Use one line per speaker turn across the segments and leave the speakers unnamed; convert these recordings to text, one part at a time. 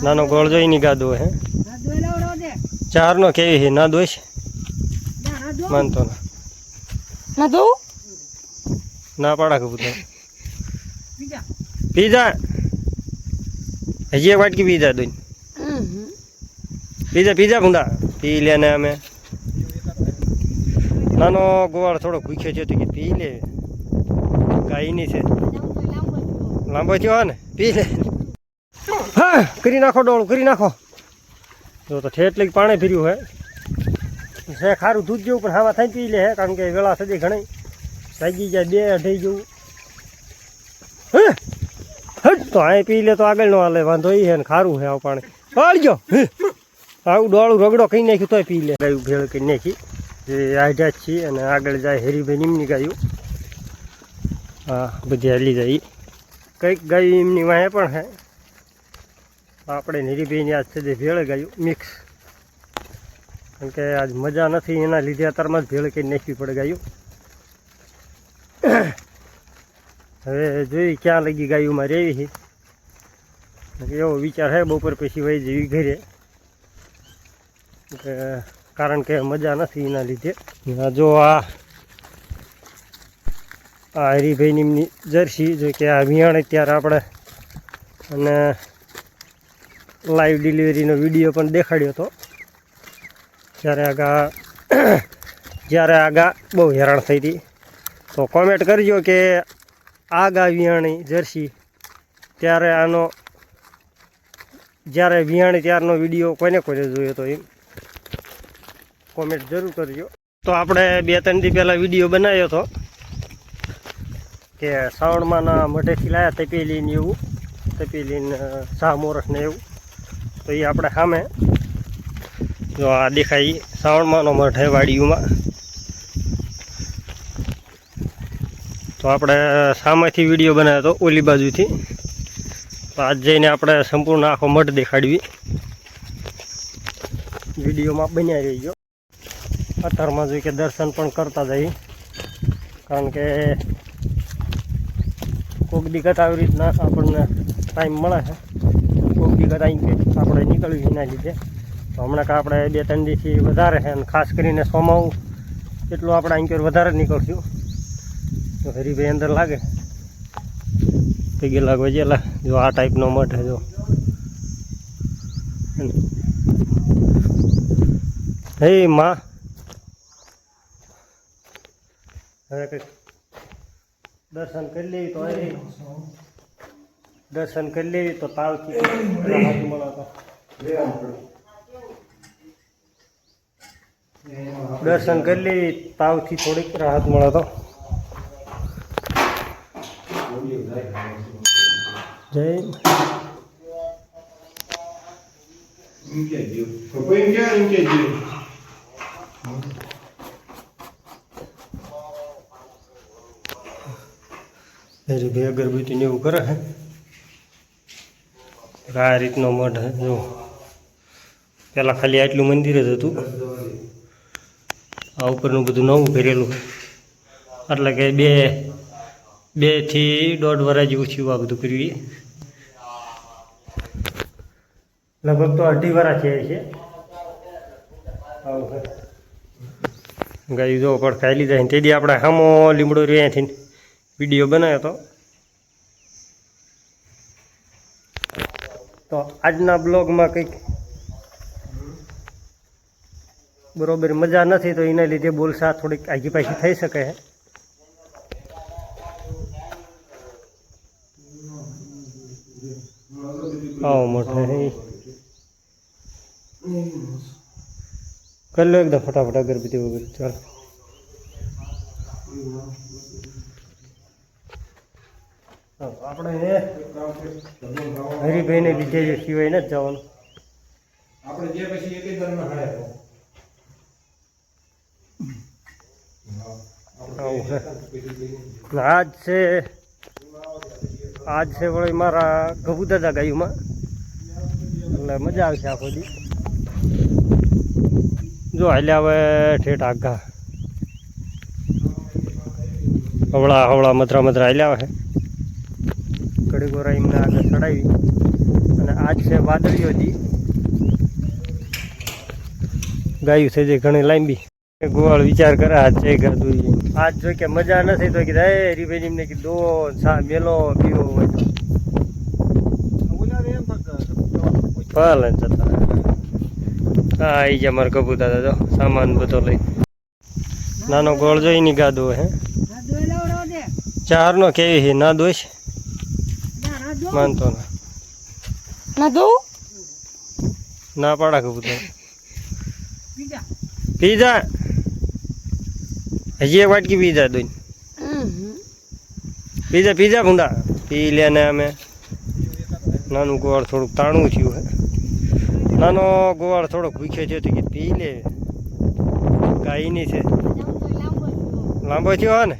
નાનો ગોળ જોઈને ગાદો હે 4 નો કેવી હે ના દોશ માનતો ના દો ના પાડા કબૂતર પીઝા હજી એક વાટકી પીઝા દો પીઝા ભૂંડા પી લે ને અમે નાનો ગોળ થોડો ભૂખ્યો છે તો કે પી લે ગાયની છે લાંબો થયો ને પી લે હા કરી નાખો ડોળું કરી નાખો જો તો ઠેઠ લઈ પાણી ફર્યું હે છે ખારું દૂધ જેવું પણ હવા થઈ પી લે હે કારણ કે વેળા સદી ઘણી જાગી જાય 2 અઢી જેવું હે હટ તો અહીં પી લે તો આગળ નો હાલે વાંધો એ હે ને ખારું હે આવું પાણી પાડજો આવું ડોળું રગડો કહી નાખ્યું તોય પી લે ગાયું ભેળ કરી નાખી જે આઢા જ છીએ અને આગળ જાય હેરીભાઈ નિમની ગાયું હા બધી હાલી જાય કંઈક ગાયું એમની વાંહે પણ હે આપણે હેરીભાઈની આજ સુધી ભેળ ગાયું મિક્સ કારણ કે આજ મજા નથી એના લીધે અત્યારમાં જ ભેળ કરી નાખવી પડે ગાયું હવે જોઈ ક્યાં લગી ગાયુંમાં રહેવી એવો વિચાર હે બપોર પછી વહી જવી ઘરે કારણ કે મજા નથી એના લીધે જો આ હરીભાઈની જર્સી જો કે આ વિયાણે ત્યારે આપણે અને લાઈવ ડિલિવરીનો વિડીયો પણ દેખાડ્યો હતો જ્યારે આગા બહુ હેરાન થઈ હતી તો કોમેન્ટ કરજો કે આ ગા વિયાણી જર્સી ત્યારે આનો જ્યારે વિયાણી ત્યારનો વિડીયો કોઈને જોયો તો એમ કોમેન્ટ જરૂર કરજો તો આપણે 2-3 દી પહેલાં વિડીયો બનાવ્યો હતો કે શ્રાવણમાંના મઢેથી લાયા તપેલીને એવું તપેલીને શાહ મોરસને એવું તો એ આપણે સામે જો આ દેખાય શ્રાવણમાંનો મઠ હે વાડીઓમાં તો આપણે સામેથી વિડીયો બનાવ્યો હતો ઓલી બાજુથી તો આજ જઈને આપણે સંપૂર્ણ આખો મઠ દેખાડવી વિડીયોમાં બન્યા રહી ગયો અત્યારમાં જોઈએ કે દર્શન પણ કરતા જઈએ કારણ કે કોક દીકત આવી રીતના આપણને ટાઈમ મળે છે કોક દીકત અહીં આપણે નીકળવી એના લીધે તો હમણાં કે આપણે 2-3 દિવસથી વધારે છે અને ખાસ કરીને સોમાવું એટલું આપણે અહીં વધારે નીકળશું તો હરીભાઈ અંદર લાગે પૈકી લાગવા જેલા જો આ ટાઈપનો મઠ છે જો હે માં હવે કંઈક દર્શન કરી લેવી તો દર્શન કરી લેવી તો તાવથી રાહત મળે તો દર્શન કરી લેવી તાવથી થોડીક રાહત મળે તો જય હરીભાઈ અગરબત્તી ને એવું કરે છે આ રીતનો મઠ હે જો પહેલાં ખાલી આટલું મંદિર જ હતું આ ઉપરનું બધું નવું કરેલું એટલે કે 2 થી 1.5 વર્ષ જેવું થયું આ બધું કર્યું લગભગ તો 2.5 વર્ષ થયા છે આવું ગાયું જો પણ ખાઈ લીધા તેથી આપણે સામો લીમડો રહ્યો અહીંયાથી વિડીયો બનાવ્યો તો આજના બ્લોગમાં કંઈક બરોબર મજા નથી તો એના લીધે બોલસા થોડીક આગી પાછી થઈ શકે છે આવો મોટો કરી લો એકદમ ફટાફટ અગરબત્તી વગર ચાલો આપણે હરીભાઈને લીધે જે સિવાય નથી જવાનું આપણે જે પછી એક આજ છે વળી મારા ગભુ દાદા ગાયુંમાં એટલે મજા આવશે આખો દી જો હાલ્યા હવે ઠેઠ આગા હવળા મધરા હાલ્યા આવે ઘડી ગોરા એમને આગળ ચડાવી અને આજ છે વાદળીઓ દી ગાયું થઈ જાય ઘણી લાંબી ગોવાળ વિચાર કરે આજ છે ગાધું આજ જો કે મજા નથી તો કીધું હે રીબેન ને કીધું દો સા મેલો પીવો હોય ભલે જતા હા આવી જાય મારે કબૂતા દાદા સામાન બધો લઈ નાનો ગોળ જોઈ ની ગાધો હે ચાર નો કેવી છે ના દોષ માનતો ના ના પાડા કબૂતર પીઝા હજી એક વાટકી પીઝા દોઈ પીઝા ભૂંડા પી લે ને અમે નાનું ગોળ થોડુંક તાણું થયું હે નાનો ગોળ થોડો ભૂખ્યો થયો તો કે પી લે ગાય નહીં છે લાંબો થયો ને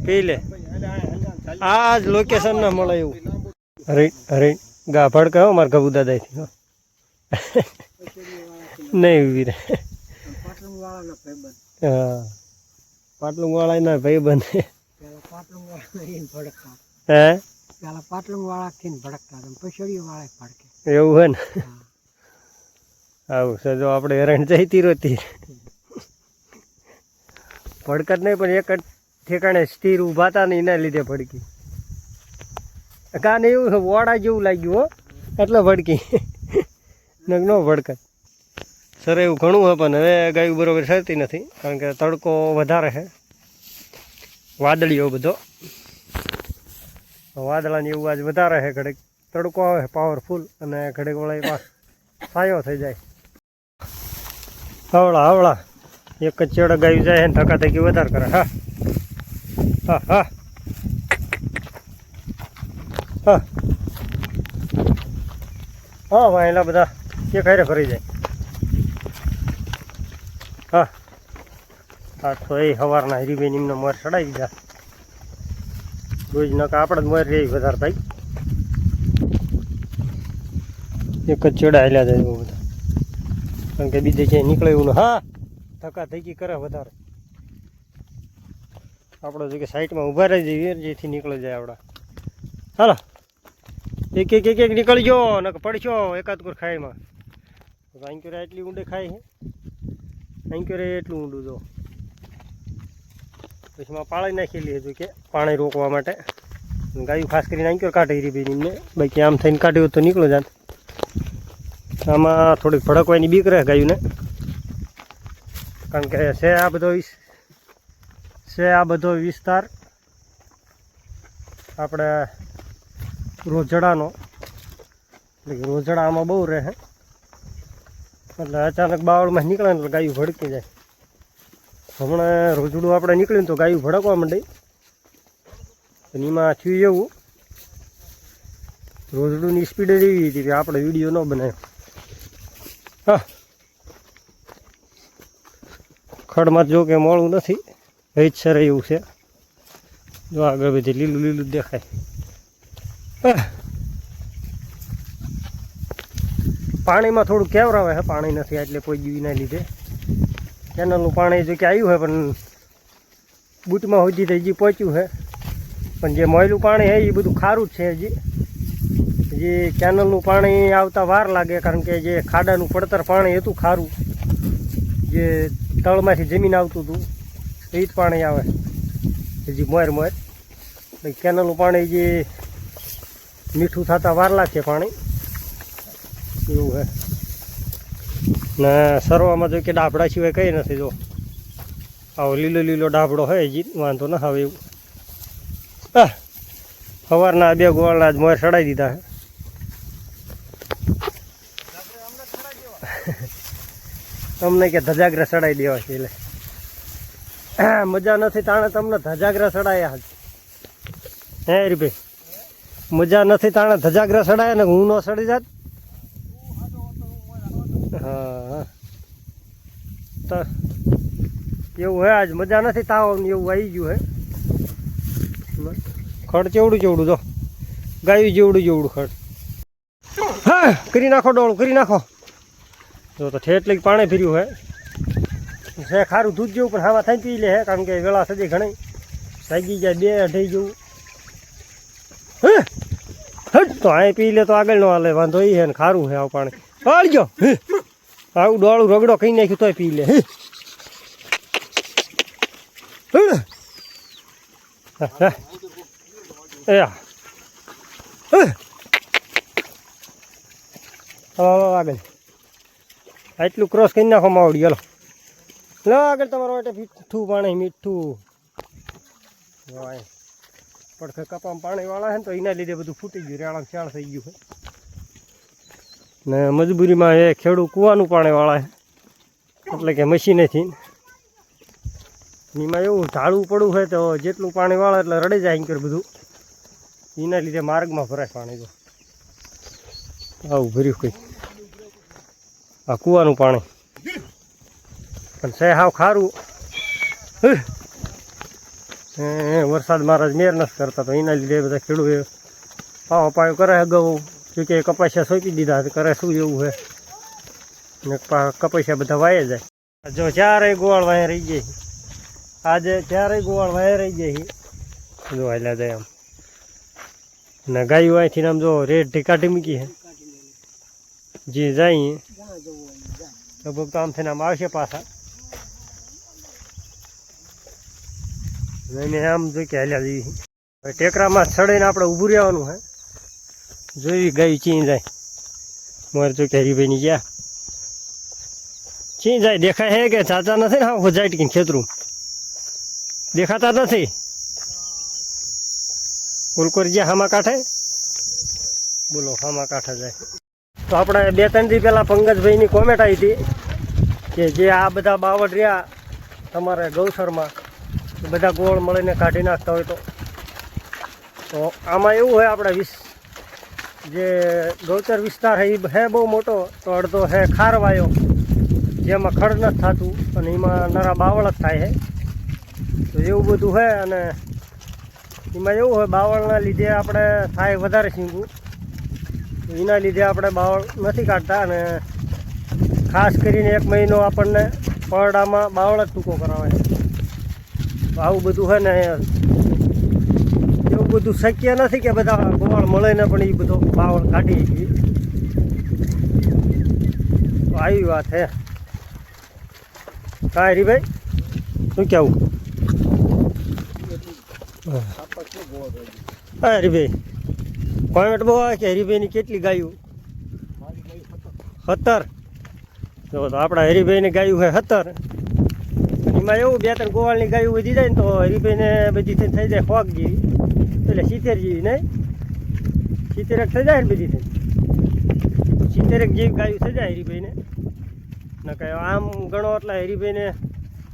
પી લે આ જ લોકેશન ના મળે એવું અરે ગા ભડકા મારા ગબુ દાદાથી નહીં ઉભી રહે હા પાટલું વાળા ના ભાઈ બંધ હે
પાટલું વાળા થઈને ભડકતા પછડીઓ વાળા ભડકે
એવું હે ને આવું છે જો આપણે હેરાન જઈતી રોતી ભડકત નહીં પણ એક જ ઠેકાણે સ્થિર ઊભા હતા ને એના લીધે ભડકી કાને એવું વોડા જેવું લાગ્યું હો એટલે ભડકી નગ નો ભડકત સર એવું ઘણું હોય પણ હવે ગાયું બરોબર સરતી નથી કારણ કે તડકો વધારે છે વાદળીઓ બધો વાદળાની એવું આજ વધારે છે ઘડીક તડકો આવે પાવરફુલ અને ઘડીક વળા સાયો થઈ જાય હવળા એક જ ચેડે ગાયું જાય ને થકા થકી વધારે કરે હા હા હા હા હા ભાઈ એલા બધા એક હારે ફરી જાય હા હા તો એ સવારના હરીબેન એમને મોર ચડાવી દીધા રોજ નકા આપણે જ મોર રહી વધારે થાય એક જ ચેડા હાલ્યા જાય બહુ બધા કારણ કે બીજે ક્યાંય નીકળે એવું હા થકા થકી કરે વધારે આપણે જો કે સાઈડમાં ઊભા રહી જઈએ જેથી નીકળી જાય આપણા હાલો એક નીકળી ગયો ને પડશો એકાદ કોર ખાઈમાં આંક્યોરે એટલી ઊંડે ખાય છે આંક્યોરે એટલું ઊંડું જો પછી માં પાળી નાખેલી હતું કે પાણી રોકવા માટે ગાયું ખાસ કરીને આંક્યોર કાઢી રહી બેનને બાકી આમ થઈને કાઢ્યું તો નીકળો જાત આમાં થોડીક ભડકવાની બીક રહે ગાયુંને કારણ કે છે આ બધો વિસ્તાર આપણે રોજડાનો એટલે કે રોજડા આમાં બહુ રહે એટલે અચાનક બાવળમાં નીકળે ને એટલે ગાયું ભડકી જાય હમણાં રોજડું આપણે નીકળ્યું તો ગાયું ભડકવા માંડી અને એમાં થયું એવું રોજડુંની સ્પીડ એવી હતી કે આપણે વિડીયો ન બનાવ્યો હા ખડમાં જો કે મોડું નથી રીત સર એવું છે જો આગળ બધી લીલું જ દેખાય પાણીમાં થોડું કેવરાવે છે પાણી નથી એટલે કોઈ દીવીના લીધે કેનલનું પાણી જો કે આવ્યું હોય પણ બૂટમાં સુધી તો હજી પહોંચ્યું છે પણ જે મોયલું પાણી છે એ બધું ખારું જ છે હજી કેનલનું પાણી આવતા વાર લાગે કારણ કે જે ખાડાનું પડતર પાણી હતું ખારું જે તળમાંથી જમીન આવતું હતું એ જ પાણી આવે હજી મોર કેનલનું પાણી જે મીઠું થતા વાર લાગશે પાણી એવું છે ને સરવામાં જો કે ડાભડા સિવાય કંઈ નથી જો આવો લીલો ડાભડો હોય હજી વાંધો ના આવે એવું સવારના બે ગોળના જ મોર ચડાવી દીધા અમને કે ધજાગરા ચડાવી દેવા છે એટલે મજા નથી તાણે તમને ધજાગરા ચડાયા હે રીભાઈ મજા નથી તાણે ધજાગરા ચડાયા ને હું ન ચડી જાત હા તો એવું હે આજ મજા નથી તાવ એવું આવી ગયું હે ખડ ચેવડું જો ગાયું જેવડું ખડ હા કરી નાખો ડોળું કરી નાખો જો તો ઠેઠ પાણી ફર્યું હે છે ખારું દૂધ જેવું પણ હવા થઈ પી લે હે કારણ કે વેળા સદી ઘણી ભાગી જાય 2 અઢી જેવું હે હટ તો અહીં પી લે તો આગળ નો હાલે, વાંધો એ છે ને ખારું છે આવું પાણી. પાડજો આવું ડોળું રગડો ખાઈ નાખ્યું તોય પી લે. આગળ આટલું ક્રોસ કરી નાખો માવડી. હલો લો આગળ તમારા માટે મીઠું પાણી, મીઠું પડખે કપામાં પાણીવાળા છે ને તો એના લીધે બધું ફૂટી ગયું, રેળામાં શાળ થઈ ગયું છે ને મજબૂરીમાં એ ખેડૂત કૂવાનું પાણીવાળા છે એટલે કે મશીનેથી. એમાં એવું ઢાળવું પડવું હોય તો જેટલું પાણી વાળે એટલે રડી જાય કર બધું, એના લીધે માર્ગમાં ભરાય પાણી. તો આવું ભર્યું કંઈ આ કૂવાનું પાણી પણ છે હાવ ખારું. વરસાદ મહારાજ મેર નથી કરતા તો એના લીધે બધા ખેડૂતો પાવો પાયો કરે અગાઉ કે કપાસિયા સોંપી દીધા કરે શું એવું છે ને કપાસિયા બધા વાય જાય. જો ચારેય ગોળ વાય રહી જાય આજે, ચારેય ગોળ વાય રહી જાય જો હાલ્યા જાય આમ. ને ગાયું અહીંથી આમ જો રેડ કાઢી મૂકી છે જે જાય લગભગ તો આમ થઈને આમ આવશે પાછા. એને આમ જોઈ કે હાલ્યા જઈએ ટેકરામાં ચડીને આપણે ઊભું રહેવાનું છે. જોઈ ગાયું ચીં જાય મારે જો કે હરીભાઈની ગયા ચીં જાય દેખાય હે કે ચાચા નથી ને હા જાય ટીકીને ખેતરું દેખાતા નથી. ઉલકોર ગયા હામા કાંઠે બોલો હામા કાંઠે જાય. તો આપણે 2-3 દી પહેલાં પંકજભાઈની કોમેન્ટ આવી હતી કે જે આ બધા બાવળ રહ્યા તમારે ગૌસરમાં બધા ગોળ મળીને કાઢી નાખતા હોય તો આમાં એવું હોય આપણે જે ગૌચર વિસ્તાર છે એ હે બહુ મોટો તો અડધો હે ખારવાયો જેમાં ખડ નથી થતું અને એમાં નરા બાવળ જ થાય છે. તો એવું બધું છે અને એમાં એવું હોય બાવળના લીધે આપણે થાય વધારે શીંગું, એના લીધે આપણે બાવળ નથી કાઢતા અને ખાસ કરીને 1 મહિનો આપણને પરડામાં બાવળ જ ટૂંકો કરાવે. આવું બધું છે ને એવું બધું શક્ય નથી કે બધા ગોળ મળે ને પણ એ બધો બાવળ કાઢી શકીએ. તો આવી વાત હે કાંઈ હરીભાઈ શું કહેવું? હા હરીભાઈ કોમેન્ટ બહુ આવે કે હરીભાઈની કેટલી ગાયું? 17. જો તો આપણા હરીભાઈને ગાયું છે 17. એમાં એવું 2-3 ગોવાળની ગાયું વધી જાય ને તો હરીભાઈને બધી થઈ જાય ફોગ જેવી એટલે 70 જેવી નહીં 70 થઈ જાય ને બધી થઈ 70 જેવી ગાયું થઈ જાય હરીભાઈને ને કહે આમ ગણો એટલે હરીભાઈને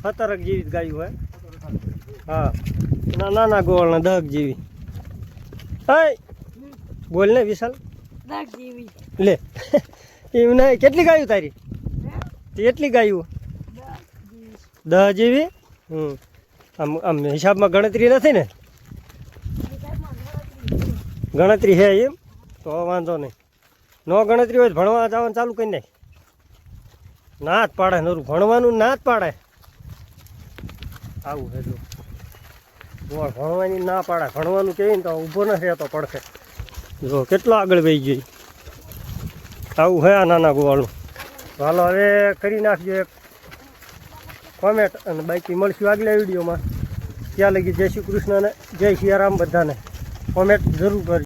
17 જેવી જ ગાયું હોય. હા નાના ગોવાળના 10 જેવી. હા બોલ ને વિશાલ
10 જેવી
લે એમ નહીં કેટલી ગાયું તારી? એટલી ગાયું 10 જેવી. આમ હિસાબમાં ગણતરી નથી ને? ગણતરી છે એમ તો વાંધો નહીં. નો ગણતરી હોય તો ભણવા જવાનું ચાલુ કરી નાખ. ના જ પાડે નરું ભણવાનું ના જ પાડે. આવું છે જો ભણવાની ના પાડે, ભણવાનું કહીને તો ઊભો નથી રહેતો પડખે. જો કેટલો આગળ વહી ગઈ. આવું છે આ નાના ગોવાળનું. હાલો હવે કરી નાખજો એક કોમેન્ટ અને બાકી મળશું આગલા વિડીયોમાં. ત્યાં લગી જય શ્રી કૃષ્ણ અને જય સિયારામ બધાને કોમેન્ટ જરૂર કરજો.